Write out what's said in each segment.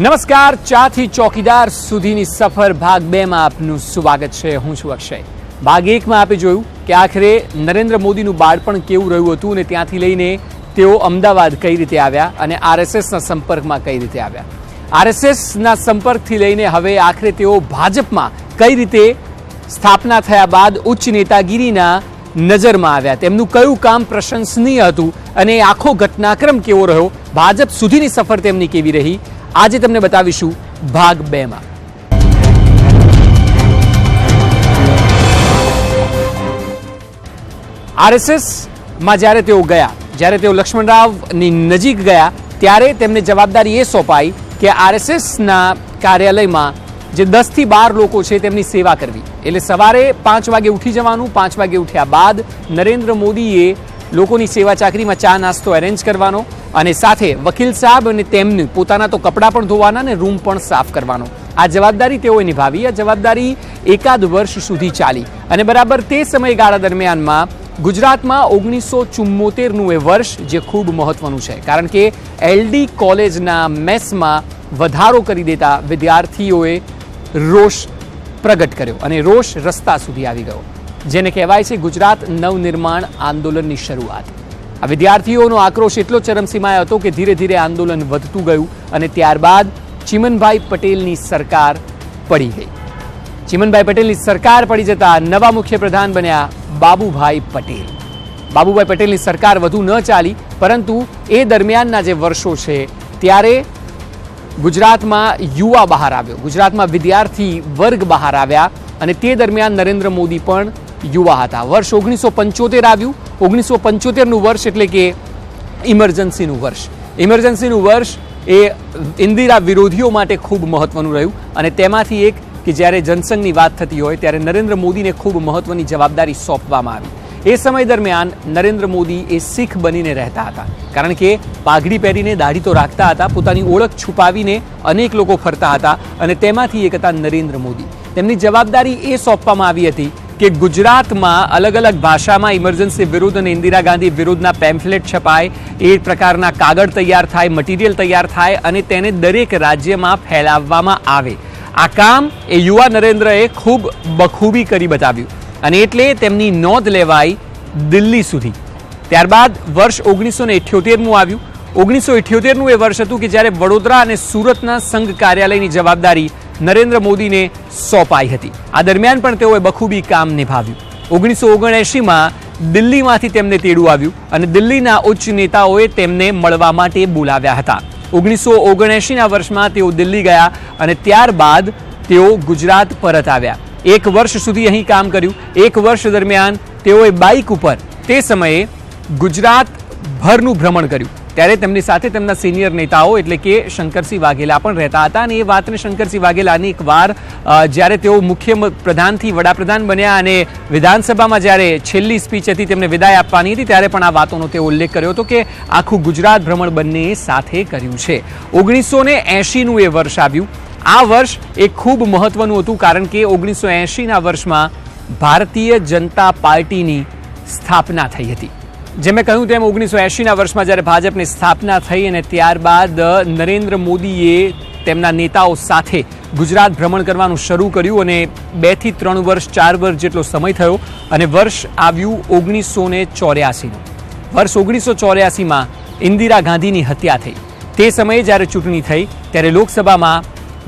નમસ્કાર, ચાથી ચોકીદાર સુધીની સફર ભાગ 2 માં આપનું સ્વાગત છે। હું છું અક્ષય। ભાગ 1 માં આપે જોયું કે આખરે નરેન્દ્ર મોદીનું બાળપણ કેવું રહ્યું હતું અને ત્યાંથી લઈને તેઓ અમદાવાદ કઈ રીતે આવ્યા અને આરએસએસના સંપર્કમાં કઈ રીતે આવ્યા। આરએસએસના સંપર્કથી લઈને હવે આખરે તેઓ ભાજપમાં કઈ રીતે સ્થાપના થયા બાદ ઉચ્ચ નેતાગીરીના નજરમાં આવ્યા, તેમનું કયું કામ પ્રશંસનીય હતું અને આખો ઘટનાક્રમ કેવો રહ્યો, ભાજપ સુધીની સફર તેમની કેવી રહી, આજે તમને બતાવીશું ભાગ 2 માં। આરએસએસ માં જ્યારે તેઓ ગયા, જ્યારે તેઓ લક્ષ્મણરાવની નજીક ગયા, ત્યારે તેમને જવાબદારી એ સોંપાઈ કે આરએસએસના કાર્યાલયમાં જે 10 થી 12 લોકો છે તેમની સેવા કરવી। એટલે સવારે 5 વાગે ઉઠી જવાનું, 5 વાગે ઉઠ્યા બાદ નરેન્દ્ર મોદીએ લોકોની સેવા ચાકરીમાં ચા નાસ્તો એરેન્જ કરવાનો અને સાથે વકીલ સાહેબ અને તેમને પોતાના તો કપડાં પણ ધોવાના અને રૂમ પણ સાફ કરવાનો। આ જવાબદારી તેઓએ નિભાવી। આ જવાબદારી એકાદ વર્ષ સુધી ચાલી અને બરાબર તે સમયગાળા દરમિયાનમાં ગુજરાતમાં 1974નું એ વર્ષ જે ખૂબ મહત્વનું છે, કારણ કે એલડી કોલેજના મેસમાં વધારો કરી દેતા વિદ્યાર્થીઓએ રોષ પ્રગટ કર્યો અને રોષ રસ્તા સુધી આવી ગયો, જેને કહેવાય છે ગુજરાત નવનિર્માણ આંદોલનની શરૂઆત। આ વિદ્યાર્થીઓનો આક્રોશ એટલો ચરમસીમાએ હતો કે ધીરે ધીરે આંદોલન વધતું ગયું અને ત્યારબાદ ચિમનભાઈ પટેલની સરકાર પડી ગઈ। ચિમનભાઈ પટેલની સરકાર પડી જતા નવા મુખ્યપ્રધાન બન્યા બાબુભાઈ પટેલ। બાબુભાઈ પટેલની સરકાર વધુ ન ચાલી, પરંતુ એ દરમિયાનના જે વર્ષો છે ત્યારે ગુજરાતમાં યુવા બહાર આવ્યો, ગુજરાતમાં વિદ્યાર્થી વર્ગ બહાર આવ્યા અને તે દરમિયાન નરેન્દ્ર મોદી પણ યુવા હતા। વર્ષ 1975 આવ્યું। 1975નું વર્ષ એટલે કે ઇમરજન્સીનું વર્ષ। ઇમરજન્સીનું વર્ષ એ ઇન્દિરા વિરોધીઓ માટે ખૂબ મહત્વનું રહ્યું અને તેમાંથી એક કે જ્યારે જનસંઘની વાત થતી હોય ત્યારે નરેન્દ્ર મોદીને ખૂબ મહત્વની જવાબદારી સોંપવામાં આવી। એ સમય દરમિયાન નરેન્દ્ર મોદી એ શીખ બનીને રહેતા હતા, કારણ કે પાઘડી પહેરીને દાઢી તો રાખતા હતા, પોતાની ઓળખ છુપાવીને અનેક લોકો ફરતા હતા અને તેમાંથી એક હતા નરેન્દ્ર મોદી। તેમની જવાબદારી એ સોંપવામાં આવી હતી કે ગુજરાતમાં અલગ અલગ ભાષામાં ઇમરજન્સી વિરુદ્ધ અને ઇન્દિરા ગાંધી વિરુદ્ધના પેમ્ફલેટ છપાય, એ પ્રકારના કાગળ તૈયાર થાય, મટીરિયલ તૈયાર થાય અને તેને દરેક રાજ્યમાં ફેલાવવામાં આવે। આ કામ એ યુવા નરેન્દ્રએ ખૂબ બખૂબી કરી બતાવ્યું અને એટલે તેમની નોંધ લેવાઈ દિલ્હી સુધી। ત્યારબાદ વર્ષ 1978નું આવ્યું। 1978નું એ વર્ષ હતું કે જ્યારે વડોદરા અને સુરતના સંઘ કાર્યાલયની જવાબદારી નરેન્દ્ર મોદીને સોંપાઈ હતી। આ દરમિયાન પણ તેઓએ બખૂબી કામ નિભાવ્યું। 1979માં દિલ્હીમાંથી તેમને તેડું આવ્યું અને દિલ્હીના ઉચ્ચ નેતાઓએ તેમને મળવા માટે બોલાવ્યા હતા। 1979ના વર્ષમાં તેઓ દિલ્હી ગયા અને ત્યારબાદ તેઓ ગુજરાત પરત આવ્યા। એક વર્ષ સુધી અહીં કામ કર્યું। એક વર્ષ દરમિયાન તેઓએ બાઇક ઉપર તે સમયે ગુજરાત ભરનું ભ્રમણ કર્યું। ત્યારે તેમની સાથે તેમના સિનિયર નેતાઓ એટલે કે શંકરસિંહ વાઘેલા પણ રહેતા હતા અને એ વાતને શંકરસિંહ વાઘેલાને એકવાર જ્યારે તેઓ મુખ્ય પ્રધાનથી વડાપ્રધાન બન્યા અને વિધાનસભામાં જ્યારે છેલ્લી સ્પીચ હતી, તેમને વિદાય આપવાની હતી, ત્યારે પણ આ વાતોનો તેઓ ઉલ્લેખ કર્યો હતો કે આખું ગુજરાત ભ્રમણ બંને સાથે કર્યું છે। 1980નું એ વર્ષ આવ્યું। આ વર્ષ એ ખૂબ મહત્વનું હતું, કારણ કે 1980ના વર્ષમાં ભારતીય જનતા પાર્ટીની સ્થાપના થઈ હતી। જે મેં કહ્યું તેમ 1980ના વર્ષમાં જ્યારે ભાજપની સ્થાપના થઈ અને ત્યારબાદ નરેન્દ્ર મોદીએ તેમના નેતાઓ સાથે ગુજરાત ભ્રમણ કરવાનું શરૂ કર્યું અને 2 થી 3 વર્ષ 4 વર્ષ જેટલો સમય થયો અને વર્ષ આવ્યું 1984નું। વર્ષ 1984માં ઇન્દિરા ગાંધીની હત્યા થઈ। તે સમયે જ્યારે ચૂંટણી થઈ ત્યારે લોકસભામાં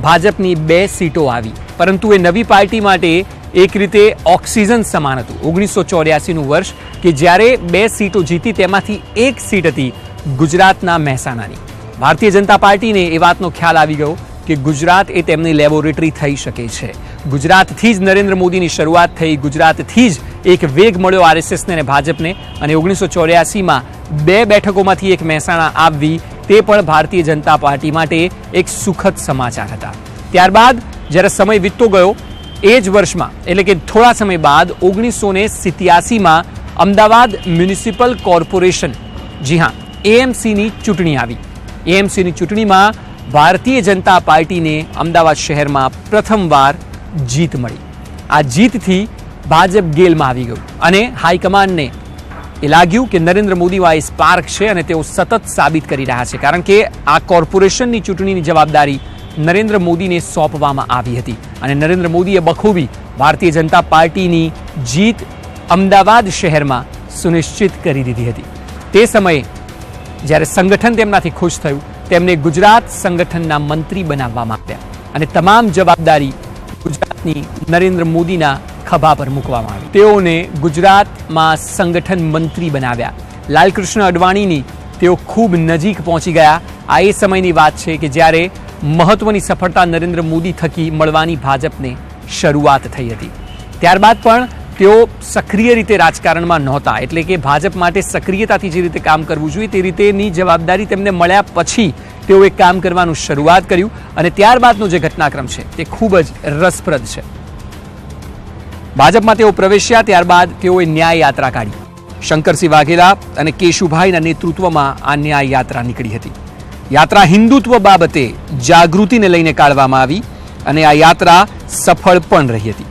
ભાજપની 2 સીટો આવી, પરંતુ એ નવી પાર્ટી માટે એક રીતે ઓક્સિજન સમાન હતું। 1984નું વર્ષ કે જ્યારે 2 સીટો જીતી, તેમાંથી એક સીટ હતી ગુજરાતના મહેસાણાની। ભારતીય જનતા પાર્ટીને એ વાતનો ખ્યાલ આવી ગયો કે ગુજરાત એ તેમની લેબોરેટરી થઈ શકે છે। ગુજરાતથી જ નરેન્દ્ર મોદીની શરૂઆત થઈ, ગુજરાતથી જ એક વેગ મળ્યો આરએસએસને અને ભાજપને અને 1984માં 2 બેઠકોમાંથી એક મહેસાણા આવવી તે પણ ભારતીય જનતા પાર્ટી માટે એક સુખદ સમાચાર હતા। ત્યારબાદ જ્યારે સમય વીતતો ગયો, એ જ વર્ષમાં એટલે કે થોડા સમય બાદ 1987માં અમદાવાદ મ્યુનિસિપલ કોર્પોરેશન, જી હા, એએમસીની ચૂંટણી આવી। એએમસીની ચૂંટણીમાં ભારતીય જનતા પાર્ટીને અમદાવાદ શહેરમાં પ્રથમવાર જીત મળી। આ જીતથી ભાજપ ગેલમાં આવી ગયું અને હાઈકમાન્ડને એ લાગ્યું કે નરેન્દ્ર મોદીમાં એ સ્પાર્ક છે અને તેઓ સતત સાબિત કરી રહ્યા છે, કારણ કે આ કોર્પોરેશનની ચૂંટણીની જવાબદારી નરેન્દ્ર મોદીને સોંપવામાં આવી હતી અને નરેન્દ્ર મોદીએ બખૂબી ભારતીય જનતા પાર્ટીની જીત અમદાવાદ શહેરમાં સુનિશ્ચિત કરી દીધી હતી. તે સમયે જ્યારે સંગઠન તેમનાથી ખુશ થયું, તેમને ગુજરાત સંગઠનના મંત્રી બનાવવામાં આવ્યા અને તમામ જવાબદારી ગુજરાતની નરેન્દ્ર મોદીના ખભા પર મૂકવામાં આવી. તેઓને ગુજરાતમાં સંગઠન મંત્રી બનાવ્યા. લાલકૃષ્ણ અડવાણીની તેઓ ખૂબ નજીક પહોંચી ગયા. આ એ સમયની વાત છે કે જ્યારે મહત્વની સફળતા નરેન્દ્ર મોદી થકી મળવાની ભાજપને શરૂઆત થઈ હતી. ત્યારબાદ પણ તેઓ સક્રિય રીતે રાજકારણમાં નહોતા, એટલે કે ભાજપ માટે સક્રિયતાથી જે રીતે કામ કરવું જોઈએ તે રીતેની જવાબદારી તેમને મળ્યા પછી તેઓએ કામ કરવાનું શરૂઆત કર્યું અને ત્યારબાદનો જે ઘટનાક્રમ છે તે ખૂબ જ રસપ્રદ છે. ભાજપમાં તેઓ પ્રવેશ્યા ત્યારબાદ તેઓએ ન્યાય યાત્રા કાઢી. શંકરસિંહ વાઘેલા અને કેશુભાઈના નેતૃત્વમાં આ ન્યાય યાત્રા નીકળી હતી. યાત્રા હિન્દુત્વ બાબતે જાગૃતિને લઈને કાઢવામાં આવી અને આ યાત્રા સફળ પણ રહી હતી.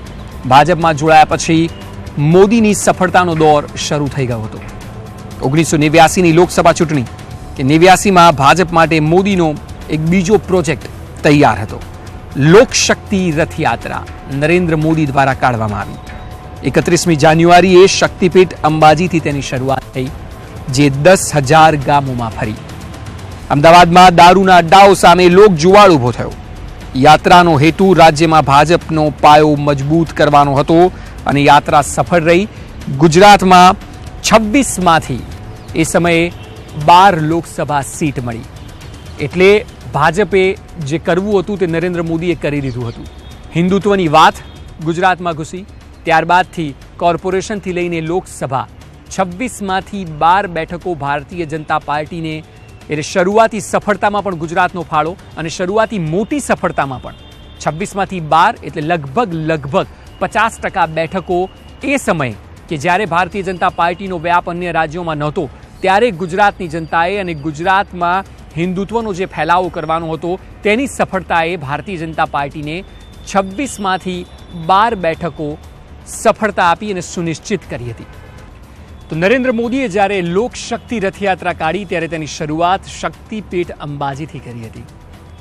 ભાજપમાં જોડાયા પછી મોદીની સફળતાનો દોર શરૂ થઈ ગયો હતો. 1989ની લોકસભા ચૂંટણી કે 89માં ભાજપ માટે મોદીનો એક બીજો પ્રોજેક્ટ તૈયાર હતો. લોકશક્તિ રથયાત્રા નરેન્દ્ર મોદી દ્વારા કાઢવામાં આવી. 31મી જાન્યુઆરીએ શક્તિપીઠ અંબાજીથી તેની શરૂઆત થઈ, જે 10,000 ગામોમાં ફરી. અમદાવાદમાં દારૂના અડ્ડાઓ સામે લોકજુવાળ ઊભો થયો. યાત્રાનો હેતુ રાજ્યમાં ભાજપનો પાયો મજબૂત કરવાનો હતો અને યાત્રા સફળ રહી. ગુજરાતમાં 26માંથી એ સમયે 12 લોકસભા સીટ મળી. એટલે ભાજપે જે કરવું હતું તે નરેન્દ્ર મોદીએ કરી દીધું હતું. હિન્દુત્વની વાત ગુજરાતમાં ઘૂસી. ત્યારબાદથી કોર્પોરેશનથી લઈને લોકસભા 26માંથી 12 બેઠકો ભારતીય જનતા પાર્ટીને, એટલે શરૂઆતી સફળતામાં પણ ગુજરાતનો ફાળો અને શરૂઆતી મોટી સફળતામાં પણ 26માંથી 12 એટલે લગભગ 50% બેઠકો એ સમયે કે જ્યારે ભારતીય જનતા પાર્ટીનો વ્યાપ અન્ય રાજ્યોમાં નહોતો ત્યારે ગુજરાતની જનતાએ અને ગુજરાતમાં હિન્દુત્વનો જે ફેલાવો કરવાનો હતો તેની સફળતાએ ભારતીય જનતા પાર્ટીને 26માંથી 12 બેઠકો સફળતા આપી અને સુનિશ્ચિત કરી હતી. તો નરેન્દ્ર મોદીએ જ્યારે લોકશક્તિ રથયાત્રા કાઢી ત્યારે તેની શરૂઆત શક્તિપીઠ અંબાજીથી કરી હતી.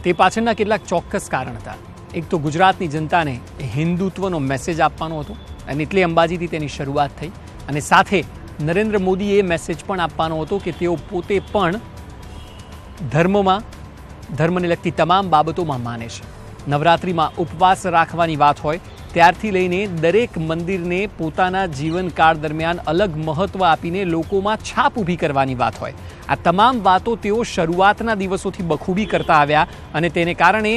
તે પાછળના કેટલાક ચોક્કસ કારણ હતા. એક તો ગુજરાતની જનતાને હિન્દુત્વનો મેસેજ આપવાનો હતો અને એટલે અંબાજીથી તેની શરૂઆત થઈ અને સાથે નરેન્દ્ર મોદીએ એ મેસેજ પણ આપવાનો હતો કે તેઓ પોતે પણ ધર્મને લગતી તમામ બાબતોમાં માને છે. નવરાત્રિમાં ઉપવાસ રાખવાની વાત હોય ત્યારથી લઈને દરેક મંદિરને પોતાના જીવનકાળ દરમિયાન અલગ મહત્વ આપીને લોકોમાં છાપ ઊભી કરવાની વાત હોય. આ તમામ વાતો તેઓ શરૂઆતના દિવસોથી બખૂબી કરતા આવ્યા અને તેને કારણે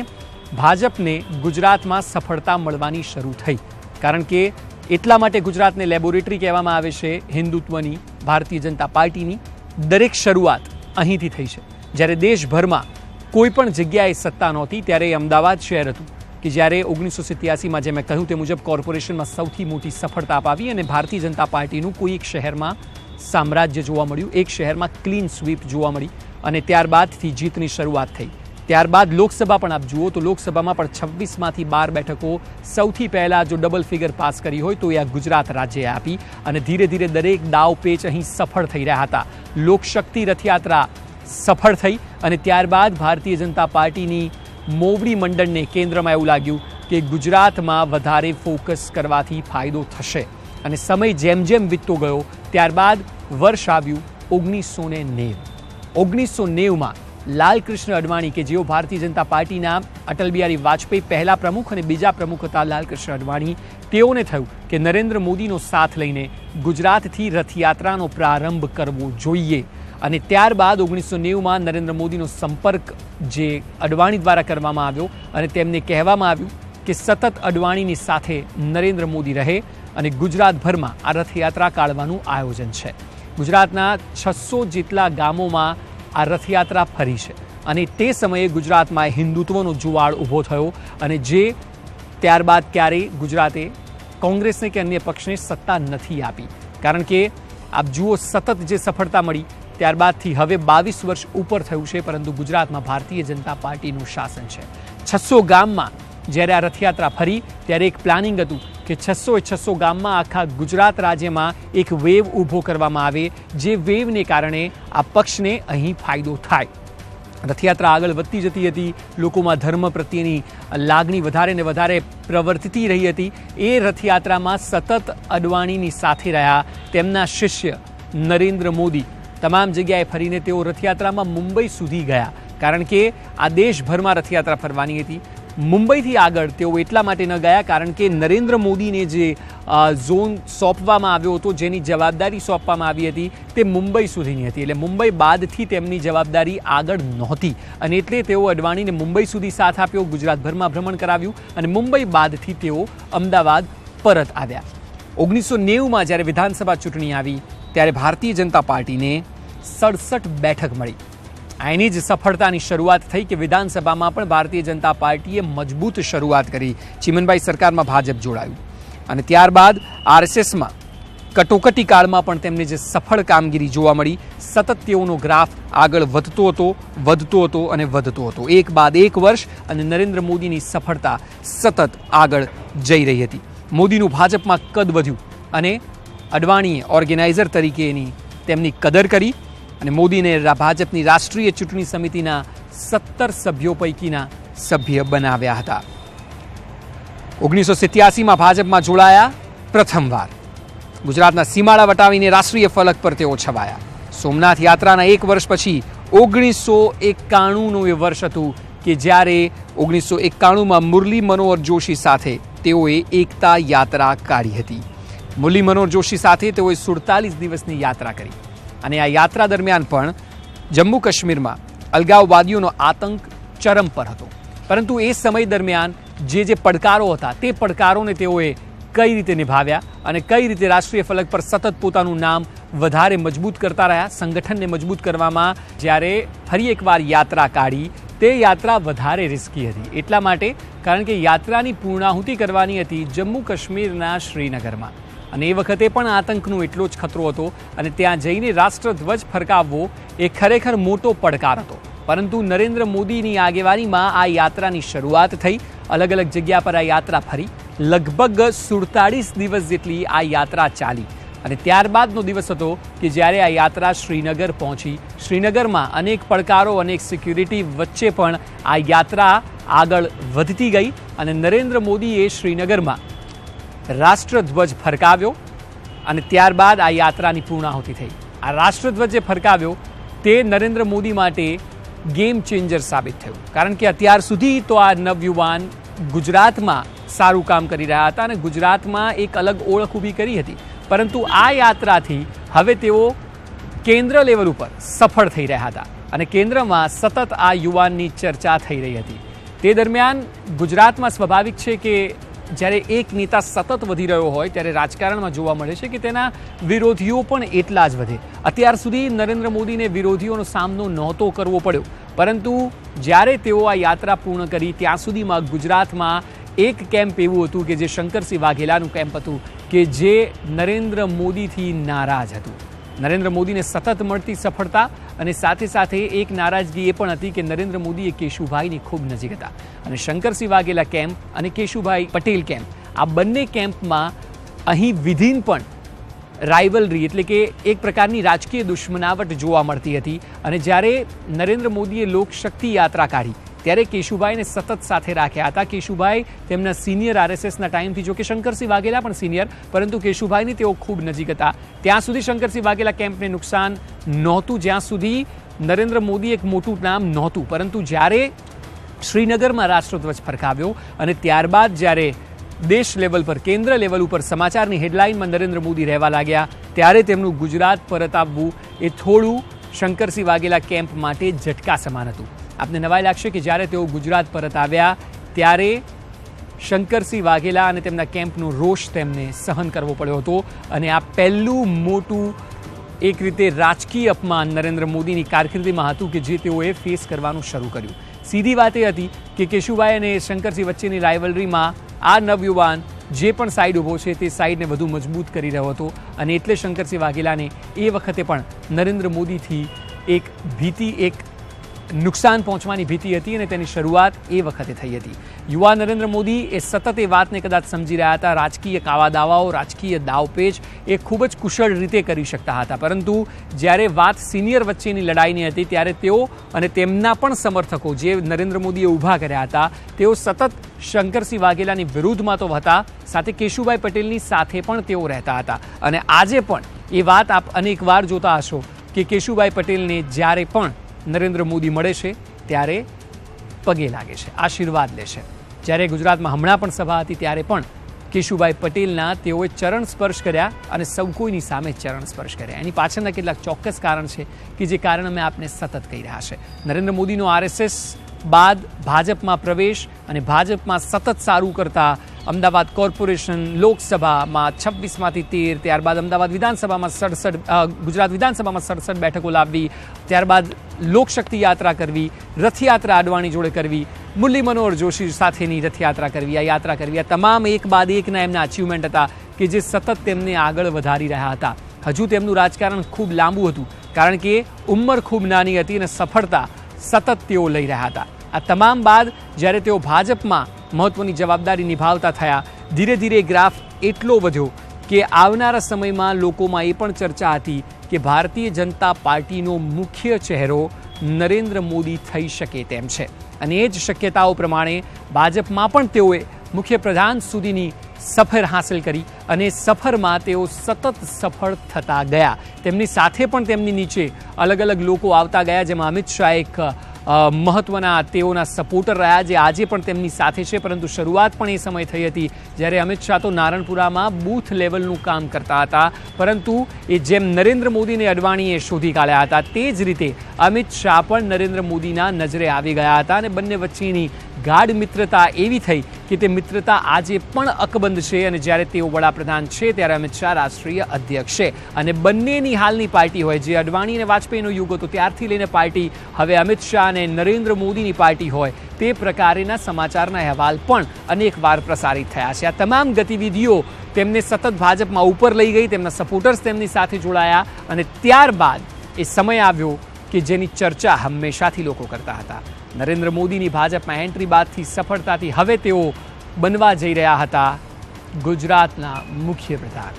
ભાજપને ગુજરાતમાં સફળતા મળવાની શરૂ થઈ. કારણ કે એટલા માટે ગુજરાતને લેબોરેટરી કહેવામાં આવે છે હિન્દુત્વની, ભારતીય જનતા પાર્ટીની. દરેક શરૂઆત અહીંથી થઈ છે. જ્યારે દેશભરમાં કોઈ પણ જગ્યાએ સત્તા નહોતી ત્યારે અમદાવાદ શહેર હતું કે જ્યારે 1987માં જે મેં કહ્યું તે મુજબ કોર્પોરેશનમાં સૌથી મોટી સફળતા અપાવી અને ભારતીય જનતા પાર્ટીનું કોઈ એક શહેરમાં સામ્રાજ્ય જોવા મળ્યું, એક શહેરમાં ક્લીન સ્વીપ જોવા મળી અને ત્યારબાદથી જીતની શરૂઆત થઈ. ત્યારબાદ લોકસભા પણ આપ જુઓ તો લોકસભામાં પણ 26માંથી 12 બેઠકો સૌથી પહેલાં જો ડબલ ફિગર પાસ કરી હોય તો એ આ ગુજરાત રાજ્યએ આપી અને ધીરે ધીરે દરેક દાવ પેચ અહીં સફળ થઈ રહ્યા હતા. લોકશક્તિ રથયાત્રા સફળ થઈ અને ત્યારબાદ ભારતીય જનતા પાર્ટીની મોવડી મંડળને કેન્દ્રમાં એવું લાગ્યું કે ગુજરાતમાં વધારે ફોકસ કરવાથી ફાયદો થશે અને સમય જેમ જેમ વીતતો ગયો ત્યારબાદ વર્ષ આવ્યું 1990. 1990માં લાલકૃષ્ણ અડવાણી કે જેઓ ભારતીય જનતા પાર્ટીના અટલ બિહારી વાજપેયી પહેલા પ્રમુખ અને બીજા પ્રમુખ હતા લાલકૃષ્ણ અડવાણી, તેઓને થયું કે નરેન્દ્ર મોદીનો સાથ લઈને ગુજરાતથી રથયાત્રાનો પ્રારંભ કરવો જોઈએ અને ત્યારબાદ 1990માં નરેન્દ્ર મોદીનો સંપર્ક જે અડવાણી દ્વારા કરવામાં આવ્યો અને તેમને કહેવામાં આવ્યું કે સતત અડવાણીની સાથે નરેન્દ્ર મોદી રહે અને ગુજરાતભરમાં આ રથયાત્રા કાઢવાનું આયોજન છે. ગુજરાતના 600 જેટલા ગામોમાં આ રથયાત્રા ફરી છે અને તે સમયે ગુજરાતમાં હિન્દુત્વનો જુવાળ ઊભો થયો અને જે ત્યારબાદ ક્યારેય ગુજરાતે કોંગ્રેસને કે અન્ય પક્ષને સત્તા નથી આપી. કારણ કે આપ જુઓ સતત જે સફળતા મળી ત્યારબાદથી હવે 22 વર્ષ ઉપર થયું છે પરંતુ ગુજરાતમાં ભારતીય જનતા પાર્ટીનું શાસન છે. 600 ગામમાં જ્યારે આ રથયાત્રા ફરી ત્યારે એક પ્લાનિંગ હતું કે 600 ગામમાં આખા ગુજરાત રાજ્યમાં એક વેવ ઊભો કરવામાં આવે જે વેવને કારણે આ પક્ષને અહીં ફાયદો થાય. રથયાત્રા આગળ વધતી જતી હતી, લોકોમાં ધર્મ પ્રત્યેની લાગણી વધારે ને વધારે પ્રવર્તતી રહી હતી. એ રથયાત્રામાં સતત અડવાણીની સાથે રહ્યા તેમના શિષ્ય નરેન્દ્ર મોદી. તમામ જગ્યાએ ફરીને તેઓ રથયાત્રામાં મુંબઈ સુધી ગયા, કારણ કે આ દેશભરમાં રથયાત્રા ફરવાની હતી. મુંબઈથી આગળ તેઓ એટલા માટે ન ગયા કારણ કે નરેન્દ્ર મોદીને જે ઝોન સોંપવામાં આવ્યો હતો, જેની જવાબદારી સોંપવામાં આવી હતી, તે મુંબઈ સુધીની હતી. એટલે મુંબઈ બાદથી તેમની જવાબદારી આગળ નહોતી અને એટલે તેઓ અડવાણીને મુંબઈ સુધી સાથ આપ્યો, ગુજરાતભરમાં ભ્રમણ કરાવ્યું અને મુંબઈ બાદથી તેઓ અમદાવાદ પરત આવ્યા. 1990માં જ્યારે વિધાનસભા ચૂંટણી આવી ત્યારે ભારતીય જનતા પાર્ટીને 67 બેઠક મળી. આની જ સફળતાની શરૂઆત થઈ કે વિધાનસભામાં પણ ભારતીય જનતા પાર્ટીએ મજબૂત શરૂઆત કરી. ચીમનભાઈ સરકારમાં ભાજપ જોડાયું અને ત્યારબાદ આરએસએસમાં કટોકટી કાળમાં પણ તેમને જે સફળ કામગીરી જોવા મળી, સતત તેઓનો ગ્રાફ આગળ વધતો હતો અને વધતો હતો. એક બાદ એક વર્ષ અને નરેન્દ્ર મોદીની સફળતા સતત આગળ જઈ રહી હતી. મોદીનું ભાજપમાં કદ વધ્યું અને અડવાણીએ ઓર્ગેનાઇઝર તરીકેની તેમની કદર કરી અને મોદીને ભાજપની રાષ્ટ્રીય ચૂંટણી સમિતિના 17 સભ્યો પૈકીના સભ્ય બનાવ્યા હતા. 1987માં ભાજપમાં જોડાયા પ્રથમવાર. ગુજરાતના સીમાડા વટાવીને રાષ્ટ્રીય ફલક પર તેઓ છવાયા. સોમનાથ યાત્રાના એક વર્ષ પછી 1991નું એ વર્ષ હતું કે જ્યારે 1991માં મુરલી મનોહર જોશી સાથે તેઓએ એકતા યાત્રા કાઢી હતી. મુરલી મનોહર જોશી સાથે તેઓએ 47 દિવસની યાત્રા કરી અને આ યાત્રા દરમિયાન પણ જમ્મુ કાશ્મીરમાં અલગાવવાદીઓનો આતંક ચરમ પર હતો. પરંતુ એ સમય દરમિયાન જે પડકારો હતા તે પડકારોને તેઓએ કઈ રીતે નિભાવ્યા અને કઈ રીતે રાષ્ટ્રીય ફલક પર સતત પોતાનું નામ વધારે મજબૂત કરતા રહ્યા. સંગઠનને મજબૂત કરવામાં જ્યારે ફરી એકવાર યાત્રા કાઢી, તે યાત્રા વધારે રિસ્કી હતી. એટલા માટે કારણ કે યાત્રાની પૂર્ણાહુતિ કરવાની હતી જમ્મુ કાશ્મીરના શ્રીનગરમાં અને એ વખતે પણ આતંકનો એટલો જ ખતરો હતો અને ત્યાં જઈને રાષ્ટ્રધ્વજ ફરકાવવો એ ખરેખર મોટો પડકાર હતો. પરંતુ નરેન્દ્ર મોદીની આગેવાનીમાં આ યાત્રાની શરૂઆત થઈ. અલગ અલગ જગ્યા પર આ યાત્રા ફરી. લગભગ 47 દિવસ જેટલી આ યાત્રા ચાલી અને ત્યારબાદનો દિવસ હતો કે જ્યારે આ યાત્રા શ્રીનગર પહોંચી. શ્રીનગરમાં અનેક પડકારો, અનેક સિક્યુરિટી વચ્ચે પણ આ યાત્રા આગળ વધતી ગઈ અને નરેન્દ્ર મોદીએ શ્રીનગરમાં રાષ્ટ્રધ્વજ ફરકાવ્યો અને ત્યારબાદ આ યાત્રાની પૂર્ણાહુતિ થઈ. આ રાષ્ટ્રધ્વજ જે ફરકાવ્યો તે નરેન્દ્ર મોદી માટે ગેમ ચેન્જર સાબિત થયું, કારણ કે અત્યાર સુધી તો આ નવયુવાન ગુજરાતમાં સારું કામ કરી રહ્યા હતા અને ગુજરાતમાં એક અલગ ઓળખ ઊભી કરી હતી. પરંતુ આ યાત્રાથી હવે તેઓ કેન્દ્ર લેવલ ઉપર સફળ થઈ રહ્યા હતા અને કેન્દ્રમાં સતત આ યુવાનની ચર્ચા થઈ રહી હતી. તે દરમિયાન ગુજરાતમાં સ્વાભાવિક છે કે જ્યારે એક નેતા સતત વધી રહ્યો હોય ત્યારે રાજકારણમાં જોવા મળે છે કે તેના વિરોધીઓ પણ એટલા જ વધે. અત્યાર સુધી નરેન્દ્ર મોદીને વિરોધીઓનો સામનો નહોતો કરવો પડ્યો, પરંતુ જ્યારે તેઓ આ યાત્રા પૂર્ણ કરી ત્યાં સુધીમાં ગુજરાતમાં એક કેમ્પ એવું હતું કે જે શંકરસિંહ વાઘેલાનું કેમ્પ હતું કે જે નરેન્દ્ર મોદીથી નારાજ હતું. નરેન્દ્ર મોદીને સતત મળતી સફળતા અને સાથે સાથે એક નારાજગી એ પણ હતી કે નરેન્દ્ર મોદી એ કેશુભાઈની ખૂબ નજીક હતા અને શંકરસિંહ વાઘેલા કેમ્પ અને કેશુભાઈ પટેલ કેમ્પ, આ બંને કેમ્પમાં અહીં વિધિન પણ રાઇવલરી એટલે કે એક પ્રકારની રાજકીય દુશ્મનાવટ જોવા મળતી હતી. અને જ્યારે નરેન્દ્ર મોદીએ લોકશક્તિ યાત્રા કાઢી ત્યારે કેશુભાઈને સતત સાથે રાખ્યા હતા. કેશુભાઈ તેમના સિનિયર આરએસએસના ટાઈમથી, જો કે શંકરસિંહ વાઘેલા પણ સિનિયર, પરંતુ કેશુભાઈની તેઓ ખૂબ નજીક હતા. ત્યાં સુધી શંકરસિંહ વાઘેલા કેમ્પને નુકસાન નહોતું જ્યાં સુધી નરેન્દ્ર મોદી એક મોટું નામ નહોતું. પરંતુ જ્યારે શ્રીનગરમાં રાષ્ટ્રધ્વજ ફરકાવ્યો અને ત્યારબાદ જ્યારે દેશ લેવલ પર, કેન્દ્ર લેવલ ઉપર સમાચારની હેડલાઇનમાં નરેન્દ્ર મોદી રહેવા લાગ્યા ત્યારે તેમનું ગુજરાત પરત આવવું એ થોડું શંકરસિંહ વાઘેલા કેમ્પ માટે ઝટકા સમાન હતું. આપને નવાઈ લાગશે કે જ્યારે તેઓ ગુજરાત પરત આવ્યા ત્યારે શંકરસિંહ વાઘેલા અને તેમના કેમ્પનો રોષ તેમને સહન કરવો પડ્યો હતો અને આ પહેલું મોટું એક રીતે રાજકીય અપમાન નરેન્દ્ર મોદીની કારકિર્દીમાં હતું કે જે તેઓએ ફેસ કરવાનું શરૂ કર્યું. સીધી વાત એ હતી કે કેશુભાઈ અને શંકરસિંહ વચ્ચેની રાઇવલરીમાં આ નવયુવાન જે પણ સાઈડ ઊભો છે તે સાઈડને વધુ મજબૂત કરી રહ્યો હતો અને એટલે શંકરસિંહ વાઘેલાને એ વખતે પણ નરેન્દ્ર મોદીથી એક ભીતિ, એક નુકસાન પહોંચવાની ભીતિ હતી અને તેની શરૂઆત એ વખતે થઈ હતી. યુવા નરેન્દ્ર મોદી એ સતત એ વાતને કદાચ સમજી રહ્યા હતા. રાજકીય કાવા દાવાઓ, રાજકીય દાવપેચ એ ખૂબ જ કુશળ રીતે કરી શકતા હતા, પરંતુ જ્યારે વાત સિનિયર વચ્ચેની લડાઈની હતી ત્યારે તેઓ અને તેમના પણ સમર્થકો જે નરેન્દ્ર મોદીએ ઊભા કર્યા હતા તેઓ સતત શંકરસિંહ વાઘેલાની વિરુદ્ધમાં તો હતા, સાથે કેશુભાઈ પટેલની સાથે પણ તેઓ રહેતા હતા. અને આજે પણ એ વાત આપ અનેકવાર જોતા હશો કે કેશુભાઈ પટેલને જ્યારે પણ નરેન્દ્ર મોદી મળે છે ત્યારે પગે લાગે છે, આશીર્વાદ લે છે. જ્યારે ગુજરાતમાં હમણાં પણ સભા હતી ત્યારે પણ કેશુભાઈ પટેલના તેઓએ ચરણ સ્પર્શ કર્યા અને સૌ કોઈની સામે ચરણ સ્પર્શ કર્યા. એની પાછળના કેટલાક ચોક્કસ કારણ છે કે જે કારણ અમે આપને સતત કહી રહ્યા છે. નરેન્દ્ર મોદીનો RSS બાદ ભાજપમાં પ્રવેશ અને ભાજપમાં સતત સારું કરતા અમદાવાદ કોર્પોરેશન, લોકસભામાં 26માંથી 13, ત્યારબાદ અમદાવાદ વિધાનસભામાં 67, ગુજરાત વિધાનસભામાં 67 બેઠકો લાવવી, ત્યારબાદ લોકશક્તિ યાત્રા કરવી, રથયાત્રા અડવાણી જોડે કરવી, મુરલી મનોહર જોશી સાથેની રથયાત્રા કરવી, આ યાત્રા કરવી, આ તમામ એક બાદ એકના એમના અચીવમેન્ટ હતા કે જે સતત તેમને આગળ વધારી રહ્યા હતા. હજુ તેમનું રાજકારણ ખૂબ લાંબુ હતું કારણ કે ઉંમર ખૂબ નાની હતી અને સફળતા સતત તેઓ લઈ રહ્યા હતા. આ તમામ બાદ જ્યારે તેઓ ભાજપમાં મહત્વની જવાબદારી નિભાવતા થયા, ધીરે ધીરે ગ્રાફ એટલો વધ્યો કે આવનારા સમયમાં લોકોમાં એ પણ ચર્ચા હતી કે ભારતીય જનતા પાર્ટીનો મુખ્ય ચહેરો નરેન્દ્ર મોદી થઈ શકે તેમ છે. અને એ જ શક્યતાઓ પ્રમાણે ભાજપમાં પણ તેઓએ મુખ્યપ્રધાન સુધીની સફર હાંસલ કરી અને સફરમાં તેઓ સતત સફળ થતા ગયા. તેમની સાથે પણ તેમની નીચે અલગ અલગ લોકો આવતા ગયા, જેમાં અમિત શાહ એક મહત્વના તેઓના સપોર્ટર રહ્યા જે આજે પણ તેમની સાથે છે. પરંતુ શરૂઆત પણ એ સમય થઈ હતી જ્યારે અમિત શાહ તો નારણપુરામાં બૂથ લેવલનું કામ કરતા હતા, પરંતુ એ જેમ નરેન્દ્ર મોદીને અડવાણીએ શોધી કાઢ્યા હતા તે જ રીતે અમિત શાહ પણ નરેન્દ્ર મોદીના નજરે આવી ગયા હતા અને બંને વચ્ચેની ગાઢ મિત્રતા એવી થઈ કે તે મિત્રતા આજે પણ અકબંધ છે. અને જ્યારે તેઓ વડાપ્રધાન છે ત્યારે અમિત શાહ રાષ્ટ્રીય અધ્યક્ષ છે અને બંનેની હાલની પાર્ટી હોય, જે અડવાણી અને વાજપેયીનો યુગ હતો ત્યારથી લઈને પાર્ટી હવે અમિત શાહ અને નરેન્દ્ર મોદીની પાર્ટી હોય, તે પ્રકારના સમાચારના અહેવાલ પણ અનેકવાર પ્રસારિત થયા છે. આ તમામ ગતિવિધિઓ તેમને સતત ભાજપમાં ઉપર લઈ ગઈ, તેમના સપોર્ટર્સ તેમની સાથે જોડાયા અને ત્યારબાદ એ સમય આવ્યો કે જેની ચર્ચા હંમેશાથી લોકો કરતા હતા. નરેન્દ્ર મોદીની ભાજપમાં એન્ટ્રી બાદથી સફળતાથી હવે તેઓ બનવા જઈ રહ્યા હતા ગુજરાતના મુખ્યપ્રધાન.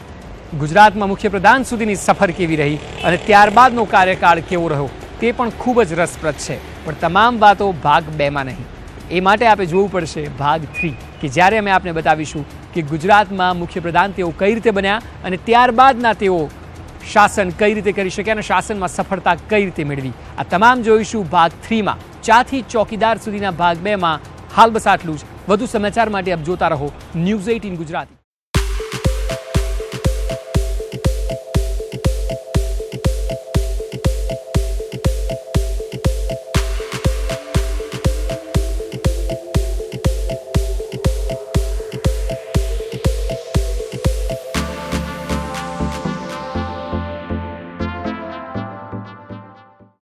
ગુજરાતમાં મુખ્યપ્રધાન સુધીની સફર કેવી રહી અને ત્યારબાદનો કાર્યકાળ કેવો રહ્યો તે પણ ખૂબ જ રસપ્રદ છે. પણ તમામ વાતો ભાગ 2માં નહીં, એ માટે આપણે જોવું પડશે ભાગ 3 કે જ્યારે અમે આપને બતાવીશું કે ગુજરાતમાં મુખ્યપ્રધાન તેઓ કઈ રીતે બન્યા અને ત્યારબાદના તેઓ શાસન કઈ રીતે કરી શક્યા અને શાસનમાં સફળતા કઈ રીતે મેળવી. આ તમામ જોઈશું ભાગ 3માં. ચાથી ચોકીદાર સુધીના ભાગ 2માં. હાલ બસ આટલું જ. વધુ સમાચાર માટે આપ જોતા રહો News 18 ગુજરાતી.